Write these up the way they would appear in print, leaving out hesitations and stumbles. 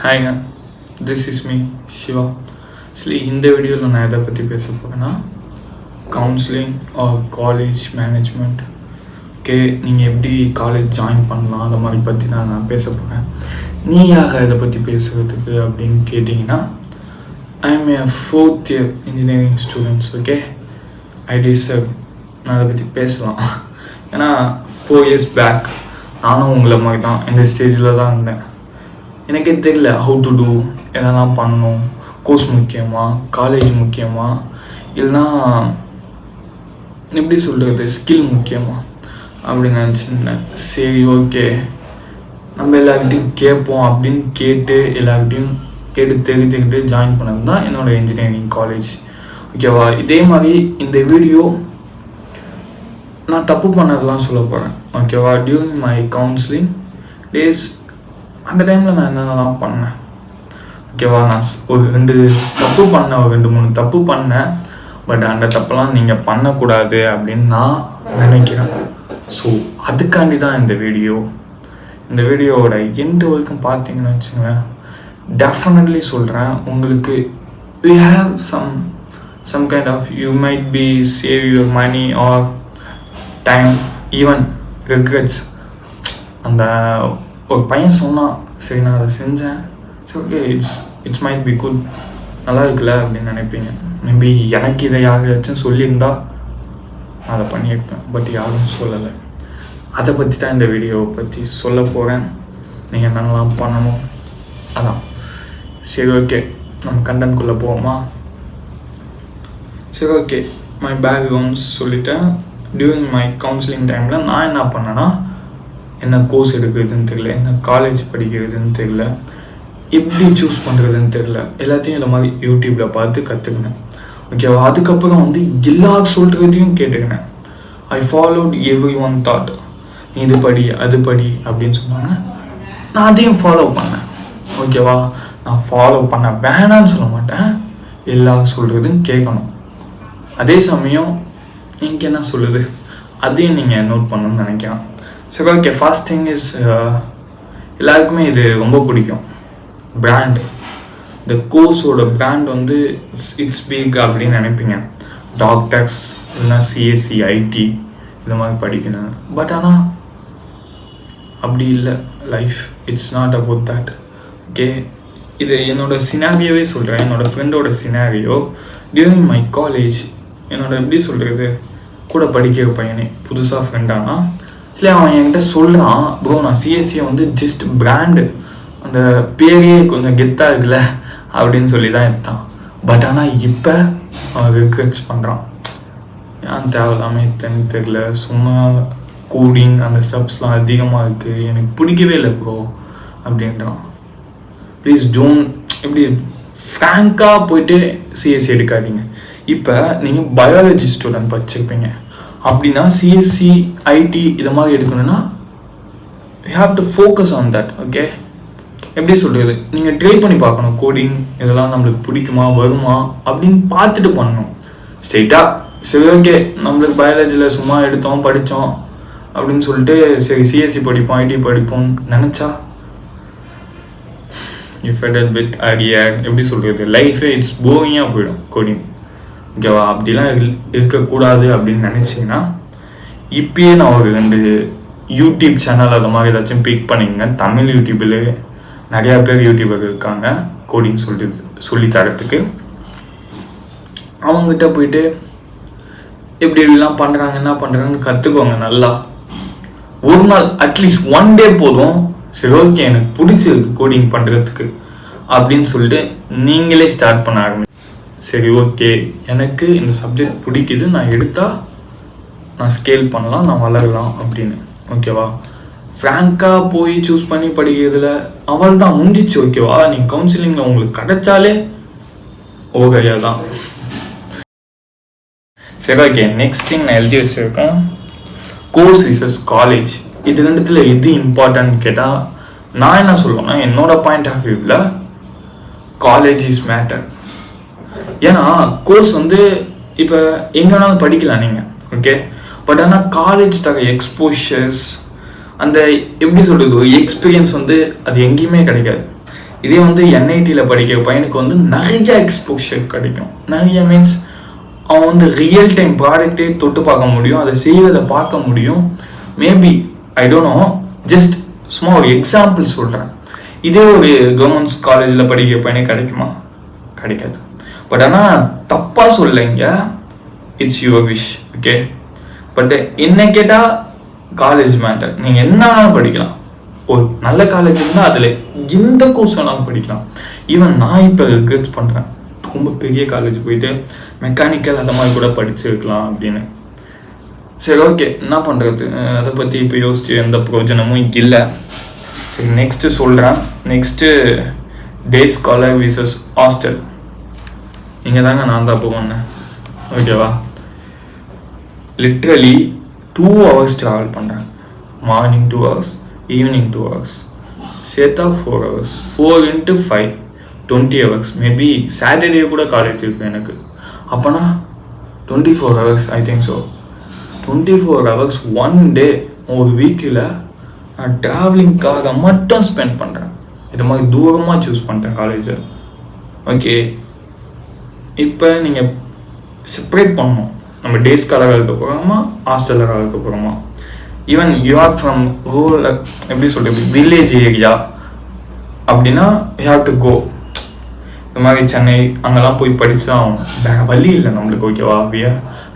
ஹாய்ங்க, this is me Shiva. Actually இந்த வீடியோவில் நான் எதை பற்றி பேச போகிறேன்னா counselling or college management. Okay, நீங்கள் எப்படி காலேஜ் ஜாயின் பண்ணலாம் அந்த மாதிரி பற்றி நான் பேச போகிறேன். நீ யார் இதை பற்றி பேசுகிறதுக்கு அப்படின்னு கேட்டிங்கன்னா, I M A 4th year engineering students. Okay, I deserve நான் அதை பற்றி பேசலாம். ஏன்னா 4 years பேக் நானும் உங்களை மாதிரி தான் இந்த ஸ்டேஜில் தான் இருந்தேன். எனக்கே தெரியல ஹவு டு டூ, என்னெல்லாம் பண்ணணும், கோர்ஸ் முக்கியமா, காலேஜ் முக்கியமா, இல்லைனா எப்படி சொல்கிறது ஸ்கில் முக்கியமா அப்படின்னு நினச்சிருந்தேன். சரி, ஓகே, நம்ம எல்லார்கிட்டையும் கேட்போம் அப்படின்னு கேட்டு எல்லார்கிட்டையும் கேட்டு தெரிஞ்சுக்கிட்டு ஜாயின் பண்ணது தான் என்னோடய இன்ஜினியரிங் காலேஜ். ஓகேவா? இதே மாதிரி இந்த வீடியோ நான் தப்பு பண்ணதெல்லாம் சொல்ல போகிறேன். ஓகேவா? டியூரிங் மை கவுன்சிலிங் டேஸ் அந்த டைமில் நான் என்னென்னலாம் பண்ணேன். ஓகேவா? நான் ஒரு 2-3 தப்பு பண்ணேன். பட் அந்த தப்பெல்லாம் நீங்கள் பண்ணக்கூடாது அப்படின்னு நான் நினைக்கிறேன். ஸோ அதுக்காண்டி தான் இந்த வீடியோவோட எண்டு வரைக்கும் பார்த்தீங்கன்னு வச்சுங்களேன், டெஃபினெட்லி சொல்கிறேன் உங்களுக்கு we have some kind of, you might be save your money or time, even regrets. அந்த ஒரு பையன் சொன்னான், சரி நான் அதை செஞ்சேன், சரி okay, it's might be good, நல்லா இருக்குல்ல அப்படின்னு நினைப்பீங்க. மேபி எனக்கு இதை யாராச்சும் சொல்லியிருந்தா நான் அதை பண்ணியிருப்பேன். பட் யாரும் சொல்லலை. அதை பற்றி தான் இந்த வீடியோவை பற்றி சொல்ல போகிறேன். நீங்கள் என்னென்னலாம் பண்ணணும் அதான். சரி, ஓகே, நம்ம கண்டென்ட்குள்ளே போவோமா? சரி, ஓகே, மை பேக்ரவுண்ட்ஸ் சொல்லிட்டேன். டியூரிங் மை கவுன்சிலிங் டைமில் நான் என்ன பண்ணேன்னா, என்ன கோர்ஸ் எடுக்கிறதுன்னு தெரியல, என்ன காலேஜ் படிக்கிறதுன்னு தெரியல, எப்படி சூஸ் பண்ணுறதுன்னு தெரியல. எல்லாத்தையும் இந்த மாதிரி யூடியூப்பில் பார்த்து கற்றுக்கினேன். ஓகேவா? அதுக்கப்புறம் எல்லா சொல்கிறதையும் கேட்டுக்கினேன். I followed every one thought, நீ இது படி அது படி அப்படின்னு சொன்னாங்க. நான் அதையும் ஃபாலோ பண்ணேன். ஓகேவா? நான் ஃபாலோ பண்ண வேணான்னு சொல்ல மாட்டேன், எல்லா சொல்கிறதும் கேட்கணும். அதே சமயம் நீங்கள் என்ன சொல்லுது அதையும் நீங்கள் நோட் பண்ணணும்னு நினைக்கிறேன். சரி, ஓகே, ஃபர்ஸ்ட் திங் இஸ், எல்லாருக்குமே இது ரொம்ப பிடிக்கும், பிராண்ட். இந்த கோர்ஸோட பிராண்ட் இட்ஸ் பிக் அப்படின்னு நினைப்பீங்க. டாக்டர்ஸ் இல்லைனா சிஎஸ்சி ஐடி இந்த மாதிரி படிக்கணும். பட் ஆனால் அப்படி இல்லை life. It's not about that. Okay, இது என்னோடய சினாரியோவே சொல்கிறேன். என்னோடய ஃப்ரெண்டோட சினாரியோ டியூரிங் மை காலேஜ். எப்படி சொல்கிறது, கூட படிக்கிற பையனே புதுசாக ஃப்ரெண்டானா, சரி அவன் என்கிட்ட சொல்கிறான், ப்ரோ நான் சிஎஸ்சியை ஜஸ்ட் பிராண்டு, அந்த பேரே கொஞ்சம் கெத்தாக இருக்குல்ல அப்படின்னு சொல்லி தான் எடுத்தான். பட் ஆனால் இப்போ அவன் ரிக்ரெட்ஸ் பண்ணுறான். ஏன் தேவையில்லாமல் எத்தனை தெரியல, சும்மா கோடிங் அந்த ஸ்டெப்ஸ்லாம் அதிகமாக இருக்குது, எனக்கு பிடிக்கவே இல்லை ப்ரோ அப்படின்றான். ப்ளீஸ் டோன்ட் இப்படி ஃப்ராங்காக போயிட்டு சிஎஸ்சி எடுக்காதீங்க. இப்போ நீங்கள் பயாலஜி ஸ்டூடெண்ட் படிச்சிருப்பீங்க அப்படின்னா சிஎஸ்சி ஐடி இதை மாதிரி எடுக்கணும்னா you have to focus on that. Okay, எப்படி சொல்கிறது, நீங்கள் ட்ரை பண்ணி பார்க்கணும். கோடிங் இதெல்லாம் நம்மளுக்கு பிடிக்குமா வருமா அப்படின்னு பார்த்துட்டு பண்ணணும். ஸ்ட்ரெயிட்டாக சரி ஓகே நம்மளுக்கு பயாலஜியில் சும்மா எடுத்தோம் படித்தோம் அப்படின்னு சொல்லிட்டு சரி சிஎஸ்சி படிப்போம் ஐடி படிப்போம்னு நினச்சா யூ ஃபெடட் வித் ஐடியர். எப்படி சொல்கிறது, லைஃபே இட்ஸ் போரிங்காக போயிடும் கோடிங். ஓகேவா? அப்படிலாம் இருக்கக்கூடாது அப்படின்னு நினச்சிங்கன்னா இப்பயே நான் ஒரு 2 யூடியூப் சேனல் அது மாதிரி ஏதாச்சும் பிக் பண்ணிங்க. தமிழ் யூடியூப்பில் நிறையா பேர் யூடியூபர் இருக்காங்க கோடிங் சொல்லி தரத்துக்கு. அவங்ககிட்ட போயிட்டு எப்படி எப்படிலாம் பண்ணுறாங்க என்ன பண்ணுறாங்கன்னு கற்றுக்கோங்க. நல்லா ஒரு நாள் அட்லீஸ்ட் 1 day போதும். சரி ஓகே எனக்கு பிடிச்சிருக்கு கோடிங் பண்ணுறதுக்கு அப்படின்னு சொல்லிட்டு நீங்களே ஸ்டார்ட் பண்ண ஆரம்பிங்க. சரி ஓகே எனக்கு இந்த சப்ஜெக்ட் பிடிக்குது, நான் எடுத்தால் நான் ஸ்கேல் பண்ணலாம், நான் வளரலாம் அப்படின்னு. ஓகேவா? ஃப்ராங்காக போய் சூஸ் பண்ணி படிக்கிறதுல அவள் தான் முடிஞ்சிச்சு. ஓகேவா? நீங்கள் கவுன்சிலிங்கில் உங்களுக்கு கிடைச்சாலே ஓகையா தான். சரி ஓகே, நெக்ஸ்ட் திங் நான் எழுதி வச்சுருக்கேன், கோர்ஸ் விசஸ் காலேஜ். இது 2த்துல எது இம்பார்ட்டன்ட் கேட்டால் நான் என்ன சொல்லுவேன்னா, என்னோட பாயிண்ட் ஆஃப் வியூவில் காலேஜ் இஸ் மேட்டர். ஏன்னா கோர்ஸ் இப்போ எங்கே வேணாலும் படிக்கலாம் நீங்கள். ஓகே, பட் ஆனால் காலேஜ் தர எக்ஸ்போஷர்ஸ் அந்த எப்படி சொல்கிறது ஒரு எக்ஸ்பீரியன்ஸ் அது எங்கேயுமே கிடைக்காது. இதே வந்து என்ஐடியில் படிக்கிற பையனுக்கு வந்து நிறைய எக்ஸ்போஷர் கிடைக்கும். நிறைய மீன்ஸ் அவன் வந்து ரியல் டைம் ப்ராடக்டே தொட்டு பார்க்க முடியும், அதை செய்வதை பார்க்க முடியும். Maybe I don't know, just சும்மா ஒரு எக்ஸாம்பிள் சொல்கிறேன். இதே ஒரு கவர்மெண்ட்ஸ் காலேஜில் படிக்கிற பையனுக்கு கிடைக்குமா? கிடைக்காது. பட் ஆனால் தப்பாக சொல்லைங்க, it's your wish, okay. But என்ன கேட்டால் காலேஜ் மேட்டர். நீங்கள் என்ன வேணாலும் படிக்கலாம். ஒரு நல்ல காலேஜ் இருந்தால் அதில் எந்த கோர்ஸ் வேணாலும் படிக்கலாம். ஈவன் நான் இப்போ ரிசர்ச் பண்ணுறேன், ரொம்ப பெரிய காலேஜ் போயிட்டு மெக்கானிக்கல் அதை மாதிரி கூட படிச்சுருக்கலாம் அப்படின்னு. சரி, ஓகே, என்ன பண்ணுறது, அதை பற்றி இப்போ யோசிச்சு எந்த பிரயோஜனமும் இல்லை. சரி, நெக்ஸ்ட்டு சொல்கிறேன். Next day scholar versus hostel. இங்கே தாங்க நான் தான் போவேன், ஓகேவா. லிட்ரலி 2 hours ட்ராவல் பண்ணுறேன். மார்னிங் 2 hours, ஈவினிங் 2 hours, சேர்த்தா 4 hours. 4 into 5, 20 hours. Maybe Saturday கூட காலேஜ் இருக்கு எனக்கு. அப்போனா 24 hours, I think so. 24 hours one day, ஒரு வீக்கில் நான் ட்ராவலிங்காக மட்டும் ஸ்பெண்ட் பண்ணுறேன். இது மாதிரி தூரமாக சூஸ் பண்ணிட்டேன் காலேஜை, ஓகே. இப்போ நீங்கள் செப்பரேட் பண்ணணும், நம்ம டே ஸ்காலராக இருக்க போகிறோமா ஹாஸ்டலராக இருக்க போகிறோமா. Even you are from rural, எப்படி சொல்கிறது, வில்லேஜ் ஏரியா அப்படின்னா யூ ஹாவ் டு கோ. இந்த மாதிரி சென்னை அங்கெல்லாம் போய் படிச்சு தான் ஆகணும், வேறு வழி இல்லை நம்மளுக்கு, ஓகேவா. We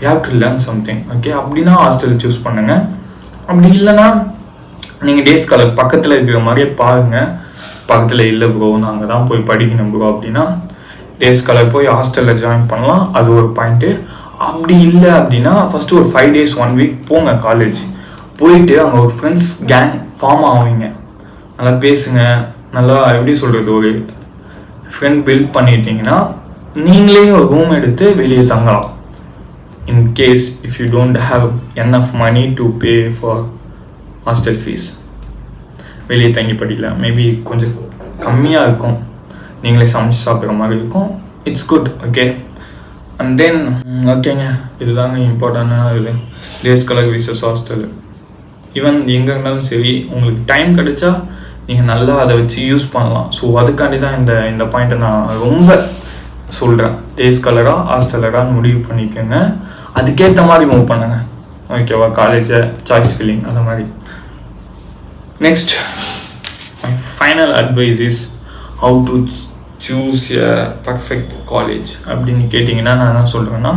have to learn something, okay. அப்படின்னா ஹாஸ்டல் சூஸ் பண்ணுங்கள். அப்படி இல்லைன்னா நீங்கள் டே ஸ்காலர் பக்கத்தில் இருக்கிற மாதிரியே பாருங்கள். பக்கத்தில் இல்லை ப்ரோ, நாங்கள் தான் போய் படிக்கணும் ப்ரோ அப்படின்னா டே ஸ்காலர் போய் ஹாஸ்டலில் ஜாயின் பண்ணலாம், அது ஒரு பாயிண்ட்டு. அப்படி இல்லை அப்படின்னா ஃபஸ்ட்டு ஒரு 5 days 1 week போங்க காலேஜ். போயிட்டு அங்கே ஒரு ஃப்ரெண்ட்ஸ் கேங் ஃபார்ம் ஆவீங்க, நல்லா பேசுங்க, நல்லா எப்படி சொல்கிறது, ஒரு ஃப்ரெண்ட் பில்ட் பண்ணிட்டீங்கன்னா நீங்களே ஒரு ரூம் எடுத்து வெளியே தங்கலாம். In case if you don't have enough money to pay for hostel fees, வெளியே தங்கி படிக்கலாம். மேபி கொஞ்சம் கம்மியாக இருக்கும், நீங்களே சமைச்சு சாப்பிட்ற மாதிரி இருக்கும். It's good, okay. And then ஓகேங்க, இதுதாங்க இம்பார்ட்டண்டான இது, day scholar versus hostel. Even எங்கே இருந்தாலும் சரி, உங்களுக்கு டைம் கிடைச்சா நீங்கள் நல்லா அதை வச்சு யூஸ் பண்ணலாம். ஸோ அதுக்காண்டி தான் இந்த பாயிண்ட்டை நான் ரொம்ப சொல்கிறேன். டே ஸ்காலராக ஹாஸ்டலராக முடிவு பண்ணிக்கோங்க, அதுக்கேற்ற மாதிரி மூவ் பண்ணுங்க, ஓகேவா. காலேஜை சாய்ஸ் ஃபில்லிங் அந்த மாதிரி. Next my final advice is how to choose a perfect college அப்படின்னு கேட்டிங்கன்னா நான் என்ன சொல்கிறேன்னா,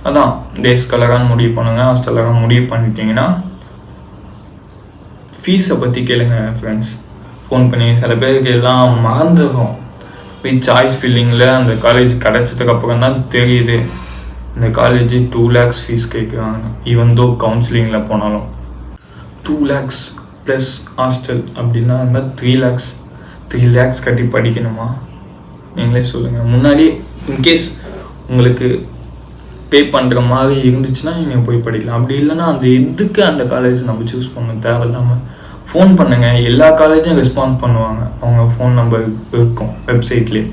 அதான் டே ஸ்காலராக முடிவு பண்ணுங்கள், ஹாஸ்டலராக முடிவு பண்ணிட்டீங்கன்னா ஃபீஸை பற்றி கேளுங்க ஃப்ரெண்ட்ஸ், ஃபோன் பண்ணி. சில பேருக்கு எல்லாம் மறந்துடும். போய் சாய்ஸ் ஃபில்லிங்கில் அந்த காலேஜ் கிடச்சதுக்கப்புறம் தான் தெரியுது இந்த காலேஜ் 2 lakhs ஃபீஸ் கேட்குறாங்க. ஈவன் தோ கவுன்சிலிங்கில் போனாலும் 2 lakhs ப்ளஸ் ஹாஸ்டல் அப்படின்னா இருந்தால் 3 lakhs கட்டி படிக்கணுமா? நீங்களே சொல்லுங்கள். முன்னாடி இன்கேஸ் உங்களுக்கு பே பண்ணுற மாதிரி இருந்துச்சுன்னா நீங்கள் போய் படிக்கலாம். அப்படி இல்லைன்னா அந்த எதுக்கு அந்த காலேஜ் நம்ம சூஸ் பண்ணணும் தேவையில்லாமல். ஃபோன் பண்ணுங்கள், எல்லா காலேஜும் ரெஸ்பான்ஸ் பண்ணுவாங்க, அவங்க ஃபோன் நம்பர் இருக்கும் வெப்சைட்லேயே,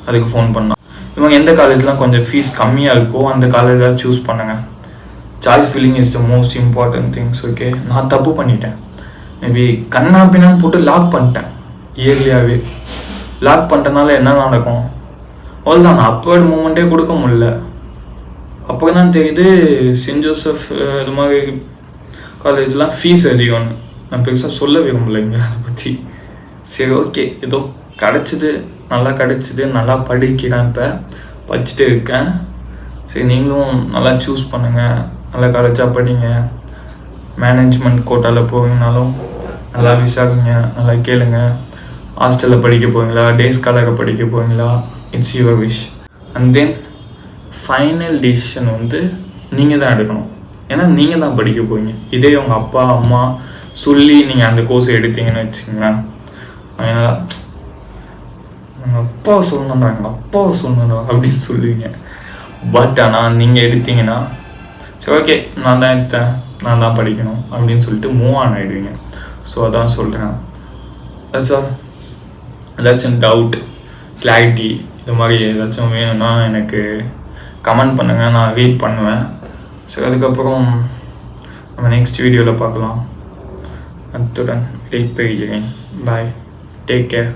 அதுக்கு ஃபோன் பண்ணால். இவங்க எந்த காலேஜ்லாம் கொஞ்சம் ஃபீஸ் கம்மியாக இருக்கோ அந்த காலேஜாக சூஸ் பண்ணுங்கள். Choice filling is the most important things, okay. நான் தப்பு பண்ணிட்டேன், மேபி கண்ணா பின்னான்னு போட்டு லாக் பண்ணிட்டேன். இயர்லியாகவே லாக் பண்ணிட்டனால என்ன நடக்கும், அவ்வளோதான், நான் அப்வர்ட் மூமெண்ட்டே கொடுக்க முடியல. அப்போ தான் தெரியுது சென்ட் ஜோசப் இது மாதிரி காலேஜ்லாம் ஃபீஸ் அதிகம்னு. நான் பெருசாக சொல்ல விரும்பலைங்க அதை பற்றி. சரி, ஓகே, ஏதோ கிடச்சிது, நல்லா கிடச்சிது, நல்லா படிக்கிறேன், இப்போ படிச்சுட்டு இருக்கேன். சரி, நீங்களும் நல்லா சூஸ் பண்ணுங்கள், நல்லா காலேஜாக படிங்க. மேனேஜ்மெண்ட் கோட்டாவில் போவீங்கனாலும் நல்லா விசாரிங்க, நல்லா கேளுங்க. ஹாஸ்டலில் படிக்க போவீங்களா, டே ஸ்காலரை படிக்க போவீங்களா, it's your wish. And then final decision வந்து நீங்கள் தான் எடுக்கணும், ஏன்னா நீங்கள் தான் படிக்க போவீங்க. இதே உங்கள் அப்பா அம்மா சொல்லி நீங்கள் அந்த கோர்ஸை எடுத்தீங்கன்னு வச்சுங்களேன், அதனால் எங்கள் அப்பாவை சொல்லணும்டா அப்படின்னு சொல்லுவீங்க. பட் ஆனால் நீங்கள் எடுத்தீங்கன்னா சரி, ஓகே, நான் தான் எடுத்தேன், நான் தான் படிக்கணும் அப்படின்னு சொல்லிட்டு மூவ் ஆன் ஆகிடுவீங்க. ஸோ அதான் சொல்கிறேன். ஏதாச்சும் டவுட், கிளாரிட்டி இது மாதிரி ஏதாச்சும் வேணும்னா எனக்கு கமெண்ட் பண்ணுங்கள், நான் வெயிட் பண்ணுவேன். ஸோ அதுக்கப்புறம் நம்ம நெக்ஸ்ட் வீடியோவில் பார்க்கலாம். அத்துடன் விடைபெறுகிறேன். பாய், டேக் கேர்.